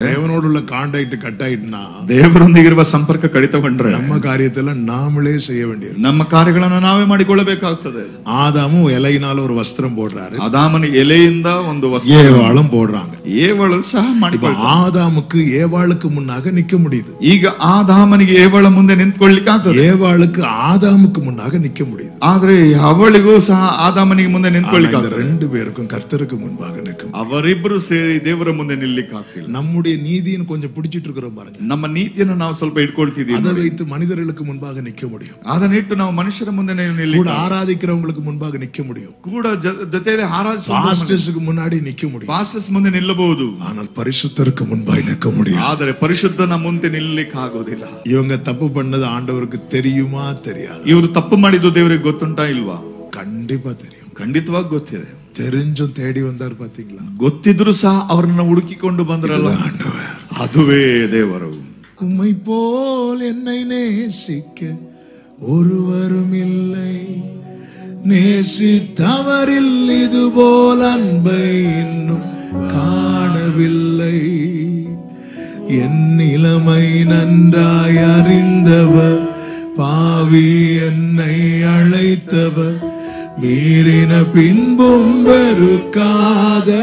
ದೇವನೋಡುಳ್ಳ contact cut ಆಯ್ತುನಾ ದೇವರೊಂದಿಗಿರುವ ಸಂಪರ್ಕ ಕಡಿತಗೊಂಡ್ರೆ ನಮ್ಮ ಕಾರ್ಯತೆಲ್ಲ ನಾಮಳೇ செய்ய வேண்டியிருக்கும். ನಮ್ಮ ಕಾರ್ಯಗಳನ್ನು ನಾವೇ ಮಾಡಿಕೊಳ್ಳಬೇಕಾಗುತ್ತದೆ. ஆதாமும் இலையினால ஒரு வஸ்திரம் போடுறாரு. ಆದಾಮನ ಎಲೆಯಿಂದ ಒಂದು ವಸ್ತ್ರ ஏவாளும் போடுறாங்க. ಏವಳು ಸಹ ಮಾಡಿಕೊಳ್ಳುತ್ತಾರೆ. ஆதாமுக்கு ஏவாளுக்கு முன்னாக நிக்க முடியுது. ಈಗ ಆದಾಮನಿಗೆ ಏವಳ ಮುಂದೆ ನಿಂತ್ಕೊಳ್ಳಿಕ್ಕೆ ಆಗ್ತದೆ. ஏவாளுக்கு ஆதாமுக்கு முன்னாக நிக்க முடியுது. ಆದ್ರೆ ಅವಳಿಗೂ ಸಹ ಆದಾಮನಿಗೆ ಮುಂದೆ ನಿಂತ್ಕೊಳ್ಳಿಕ್ಕೆ ಆಗ್ತದೆ. ரெண்டு பேருக்கும் கர்த்தருக்கு முன்பாக நிற்க ಅವರಿಬ್ಬರು ಸೇರಿ ದೇವರ ಮುಂದೆ ನಿಲ್ಲಲಿಕ್ಕೆ ಆಗ್ತಿಲ್ಲ. நம்முடைய நீதியை கொஞ்சம் பிடிச்சிட்டு இருக்கிறோம் பாருங்க. ನಮ್ಮ ನೀತಿಯನ್ನು ನಾವು ಸ್ವಲ್ಪ ಇಟ್ಕೊಳ್ತಿದ್ದೀವಿ. அதை வைத்து மனிதர்களுக்கு முன்பாக நிக்க முடியும். ಅದನ್ನಿಟ್ಟು ನಾವು ಮನುಷ್ಯರ ಮುಂದೆ கூட ஆராதிக்கிறவங்களுக்கு முன்பாக நிக்க முடியும். ಕೂಡ ಜೊತೆಯಲ್ಲಿ பாஸ்டர்ஸ்க்கு முன்னாடி நிக்க முடியும். ಪಾಸ್ಟರ್ಸ್ ಮುಂದೆ ನಿಲ್ಲಬಹುದು. ஆனால் பரிசுத்தருக்கு முன்பாக நிற்க முடியும். ಆದರೆ ಪರಿಶುದ್ಧನ ಮುಂದೆ ನಿಲ್ಲಲಿಕ್ಕೆ ಆಗೋದಿಲ್ಲ. இவங்க தப்பு பண்ணது ஆண்டவருக்கு தெரியுமா தெரியாது? ಇವರು ತಪ್ಪು ಮಾಡಿದ್ದು ದೇವರಿಗೆ ಗೊತ್ತುಂಟಾ ಇಲ್ವಾ? கண்டிப்பா தெரியும். ಖಂಡಿತವಾಗಿ ಗೊತ್ತಿದೆ. தெரிஞ்சும் தேடி வந்தார் பாத்தீங்களா? ಗೊತ್ತಿದ್ರು ಸಹ ಅವರನ್ನ ಹುಡುಕಿಕೊಂಡು ಬಂದ್ರಲ್ಲ, ಅದುವೇ ದೇವರು. உம்மை போல் என்னை நேசிக்க ஒருவரும் இல்லை, நேசித்தவரில் இதுபோல் அன்பை இன்னும் காணவில்லை. என் நிலைமை நன்றாய் அறிந்தவர், பாவி என்னை அழைத்தவர், மீறின பின்பும் வெறுக்காதவர்,